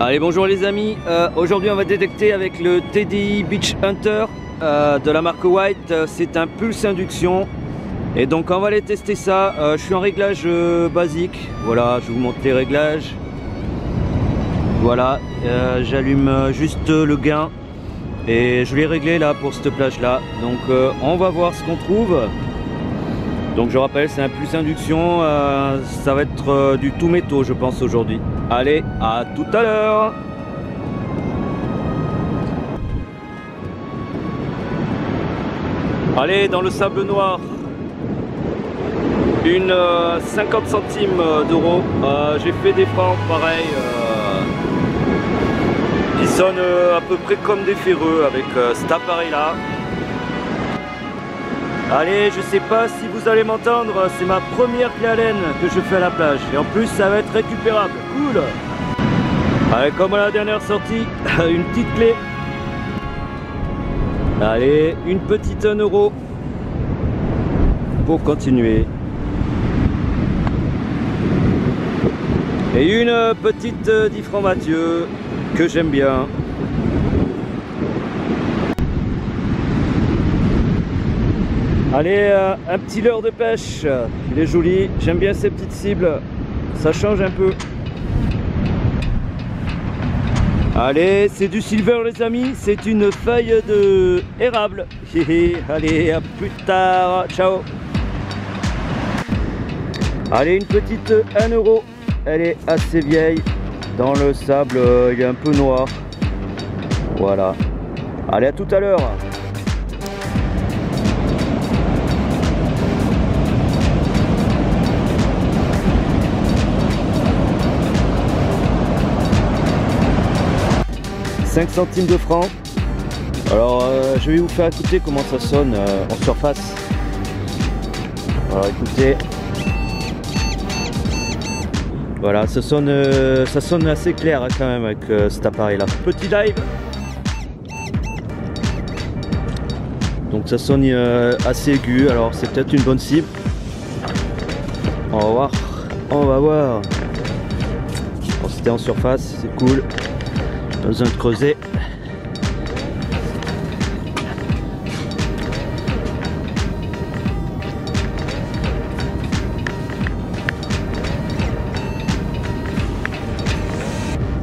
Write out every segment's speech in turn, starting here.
Allez, bonjour les amis, aujourd'hui on va détecter avec le TDI Beach Hunter de la marque White. C'est un pulse induction et donc on va aller tester ça. Je suis en réglage basique, voilà, je vous montre les réglages. Voilà, j'allume juste le gain et je l'ai réglé là pour cette plage là. Donc on va voir ce qu'on trouve. Donc je rappelle, c'est un pulse induction, ça va être du tout métaux je pense aujourd'hui. Allez, à tout à l'heure. Allez, dans le sable noir, une 50 centimes d'euros. J'ai fait des francs pareil, qui sonnent à peu près comme des ferreux avec cet appareil là. Allez, je sais pas si vous allez m'entendre, c'est ma première clé à laine que je fais à la plage. Et en plus, ça va être récupérable. Cool. Allez, comme à la dernière sortie, une petite clé. Allez, une petite 1 euro pour continuer. Et une petite 10 francs Mathieu que j'aime bien. Allez, un petit leurre de pêche, il est joli, j'aime bien ces petites cibles, ça change un peu. Allez, c'est du silver les amis, c'est une feuille de érable. Allez, à plus tard, ciao. Allez, une petite 1 euro, elle est assez vieille, dans le sable, il est un peu noir. Voilà, allez, à tout à l'heure. Centimes de francs. Alors je vais vous faire écouter comment ça sonne en surface. Alors écoutez, voilà, ça sonne assez clair hein, quand même avec cet appareil là. Petit live, donc ça sonne assez aigu, alors c'est peut-être une bonne cible. On va voir, on va voir. Bon, c'était en surface, c'est cool. Pas besoin de creuser.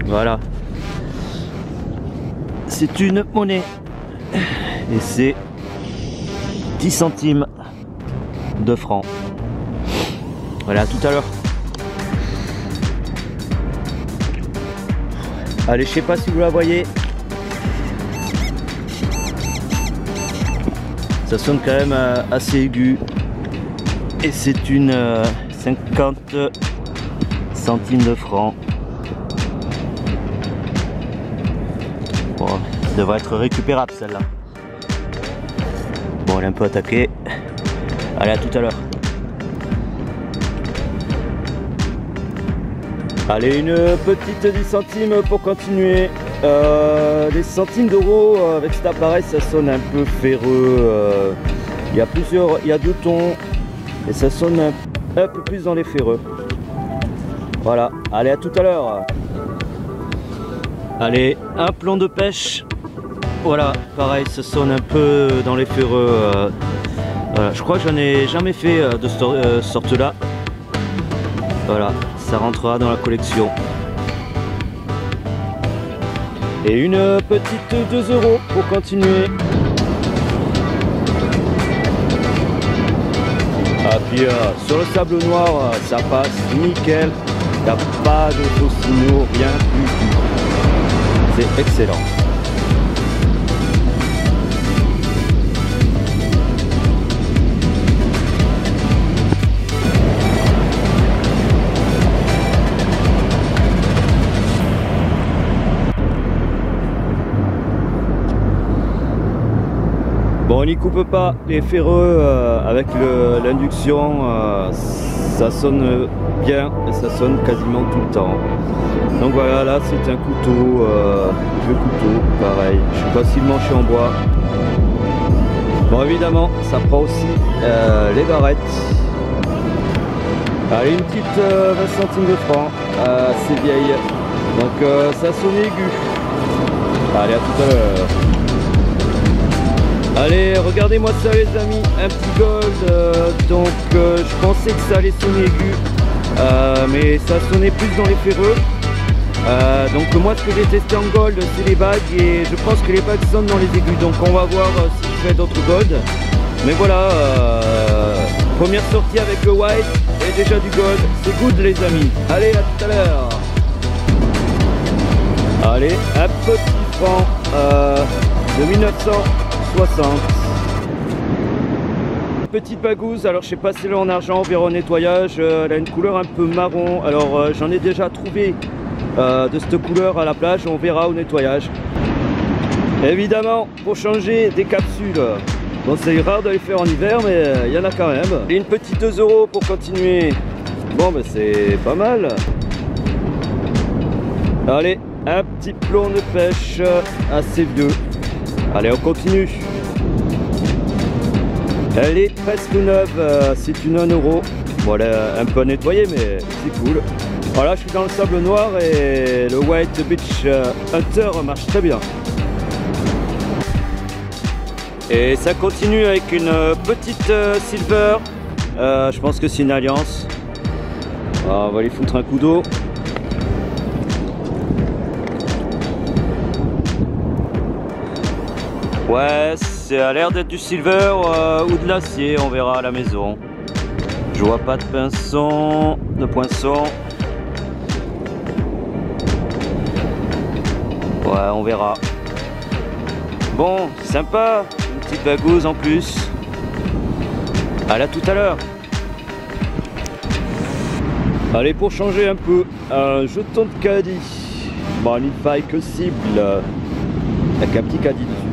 Voilà. C'est une monnaie. Et c'est 10 centimes de francs. Voilà, à tout à l'heure. Allez, je sais pas si vous la voyez. Ça sonne quand même assez aigu. Et c'est une 50 centimes de francs. Bon, ça devrait être récupérable celle-là. Bon, elle est un peu attaquée. Allez, à tout à l'heure. Allez, une petite 10 centimes pour continuer. Les centimes d'euros avec cet appareil, ça sonne un peu ferreux. Il y a 2 tons et ça sonne un peu plus dans les ferreux. Voilà, allez, à tout à l'heure. Allez, un plomb de pêche. Voilà, pareil, ça sonne un peu dans les ferreux. Voilà, je crois que j'en ai jamais fait de cette sorte-là. Voilà, ça rentrera dans la collection. Et une petite 2 euros pour continuer. Ah, puis sur le sable noir, ça passe nickel. Il n'y a pas de faux signaux, rien du tout. C'est excellent. Bon, on n'y coupe pas les ferreux avec l'induction, ça sonne bien et ça sonne quasiment tout le temps. Donc voilà, là c'est un couteau, vieux couteau, pareil. Je sais pas s'il manche en bois. Bon, évidemment, ça prend aussi les barrettes. Allez, une petite 20 centimes de francs, c'est vieille. Donc ça sonne aigu. Allez, à tout à l'heure. Allez, regardez-moi ça les amis, un petit gold. Donc je pensais que ça allait sonner aigu, mais ça sonnait plus dans les ferreux. Donc moi ce que j'ai testé en gold c'est les bagues et je pense que les bagues sonnent dans les aigus. Donc on va voir si je fais d'autres gold. Mais voilà, première sortie avec le white et déjà du gold, c'est good les amis. Allez, à tout à l'heure. Allez, un petit franc de 1960. Petite bagouze, alors je sais pas si elle est en argent, on verra au nettoyage. Elle a une couleur un peu marron, alors j'en ai déjà trouvé de cette couleur à la plage, on verra au nettoyage. Évidemment, pour changer des capsules, bon c'est rare de les faire en hiver, mais il y en a quand même. Et une petite 2 € pour continuer. Bon ben c'est pas mal. Allez, un petit plomb de pêche assez vieux. Allez, on continue. Elle est presque neuve, c'est une 1 €. Bon, elle est un peu nettoyée, mais c'est cool. Voilà, je suis dans le sable noir et le White Beach Hunter marche très bien. Et ça continue avec une petite silver. Je pense que c'est une alliance. On va lui foutre un coup d'eau. Ouais, ça a l'air d'être du silver ou de l'acier, on verra à la maison. Je vois pas de poinçon. Ouais, on verra. Bon, sympa, une petite bagouze en plus. Allez, à tout à l'heure. Allez, pour changer un peu, un jeton de caddie. Magnifique cible. Avec un petit caddie dessus.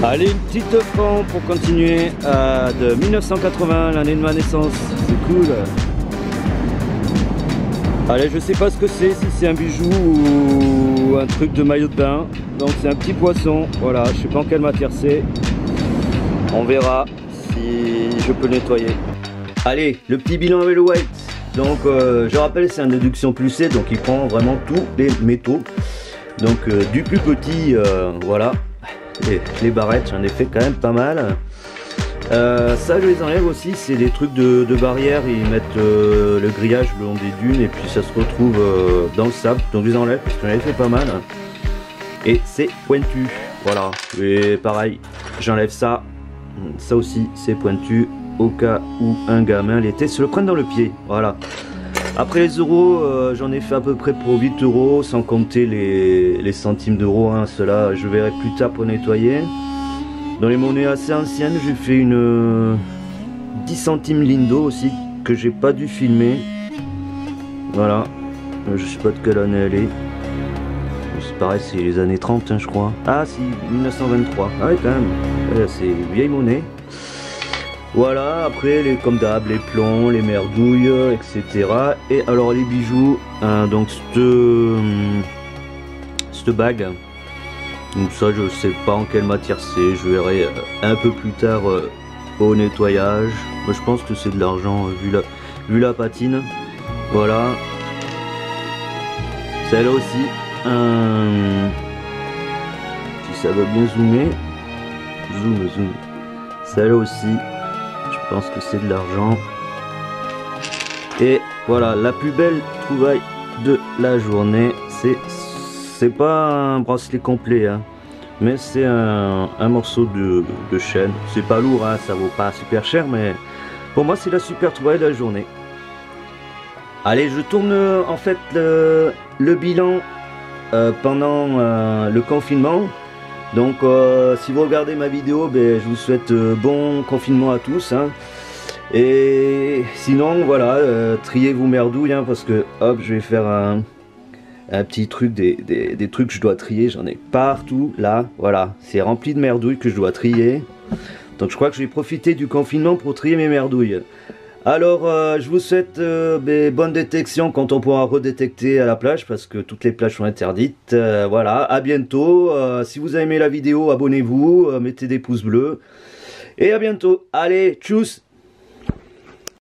Allez, une petite franc pour continuer de 1980, l'année de ma naissance, c'est cool. Allez, je sais pas ce que c'est, si c'est un bijou ou un truc de maillot de bain. Donc c'est un petit poisson, voilà, je sais pas en quelle matière c'est. On verra si je peux le nettoyer. Allez, le petit bilan avec le white. Donc je rappelle, c'est un induction pulsée, donc il prend vraiment tous les métaux. Donc du plus petit, voilà, et les barrettes, j'en ai fait quand même pas mal. Ça je les enlève aussi, c'est des trucs de barrière, ils mettent le grillage le long des dunes et puis ça se retrouve dans le sable, donc je les enlève parce que j'en ai fait pas mal. Et c'est pointu, voilà, et pareil, j'enlève ça, ça aussi c'est pointu, au cas où un gamin l'été se le prenne dans le pied, voilà. Après les euros, j'en ai fait à peu près pour 8 €, sans compter les centimes d'euros, hein. Cela je verrai plus tard pour nettoyer. Dans les monnaies assez anciennes, j'ai fait une 10 centimes Lindo aussi, que j'ai pas dû filmer. Voilà, je sais pas de quelle année elle est. C'est pareil, c'est les années 30, hein, je crois. Ah si, 1923, ah oui quand même, c'est vieille monnaie. Voilà, après les comme d'hab, les plombs, les merdouilles, etc. Et alors les bijoux, donc cette bague, donc ça je sais pas en quelle matière c'est, je verrai un peu plus tard au nettoyage. Moi je pense que c'est de l'argent vu la patine. Voilà, celle-là aussi, si ça va bien zoomer, zoom, celle-là aussi. Je pense que c'est de l'argent. Et voilà, la plus belle trouvaille de la journée, c'est pas un bracelet complet, hein, mais c'est un morceau de chaîne. C'est pas lourd, hein, ça vaut pas super cher, mais pour moi c'est la super trouvaille de la journée. Allez, je tourne en fait le bilan pendant le confinement. Donc si vous regardez ma vidéo, ben, je vous souhaite bon confinement à tous, hein. Et sinon voilà, triez vos merdouilles, hein, parce que hop, je vais faire un petit truc, des trucs que je dois trier, j'en ai partout là, voilà, c'est rempli de merdouilles que je dois trier. Donc je crois que je vais profiter du confinement pour trier mes merdouilles. Alors je vous souhaite bonne détection quand on pourra redétecter à la plage, parce que toutes les plages sont interdites. Voilà, à bientôt. Si vous avez aimé la vidéo, abonnez-vous, mettez des pouces bleus. Et à bientôt. Allez, tchuss!